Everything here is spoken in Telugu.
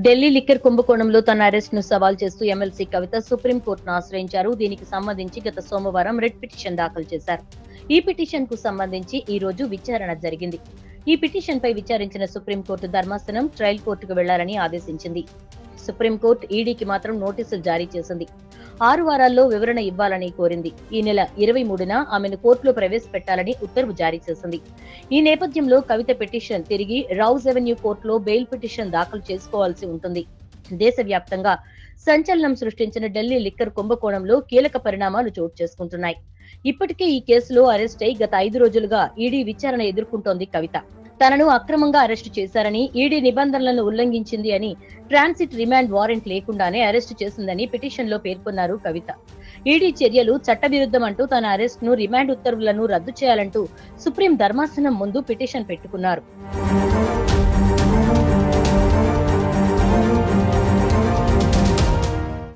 ఢిల్లీ లిక్కర్ కుంభకోణంలో తన అరెస్ట్ ను సవాల్ చేస్తూ ఎమ్మెల్సీ కవిత సుప్రీంకోర్టును ఆశ్రయించారు. దీనికి సంబంధించి గత సోమవారం రెడ్ పిటిషన్ దాఖలు చేశారు. ఈ పిటిషన్ కు సంబంధించి ఈ రోజు విచారణ జరిగింది. ఈ పిటిషన్ పై విచారించిన సుప్రీంకోర్టు ధర్మాసనం ట్రయల్ కోర్టుకు వెళ్లాలని ఆదేశించింది. సుప్రీంకోర్టు ఈడీకి మాత్రం నోటీసులు జారీ చేసింది. 6 వారాల్లో వివరణ ఇవ్వాలని కోరింది. ఈ నెల 23న ఆమెను కోర్టులో ప్రవేశపెట్టాలని ఉత్తర్వు జారీ చేసింది. ఈ నేపథ్యంలో కవిత పిటిషన్ తిరిగి రౌజ్ అవెన్యూ కోర్టులో బెయిల్ పిటిషన్ దాఖలు చేసుకోవాల్సి ఉంటుంది. దేశవ్యాప్తంగా సంచలనం సృష్టించిన ఢిల్లీ లిక్కర్ కుంభకోణంలో కీలక పరిణామాలు చోటు చేసుకుంటున్నాయి. ఇప్పటికే ఈ కేసులో అరెస్ట్ అయి గత 5 రోజులుగా ఈడీ విచారణ ఎదుర్కొంటోంది కవిత. తనను అక్రమంగా అరెస్టు చేశారని, ఈడీ నిబంధనలను ఉల్లంఘించింది అని, ట్రాన్సిట్ రిమాండ్ వారెంట్ లేకుండానే అరెస్టు చేసిందని పిటిషన్ లో పేర్కొన్నారు కవిత. ఈడీ చర్యలు చట్టవిరుద్ధమంటూ తన అరెస్ట్ ను, రిమాండ్ ఉత్తర్వులను రద్దు చేయాలంటూ సుప్రీం ధర్మాసనం ముందు పిటిషన్ పెట్టుకున్నారు.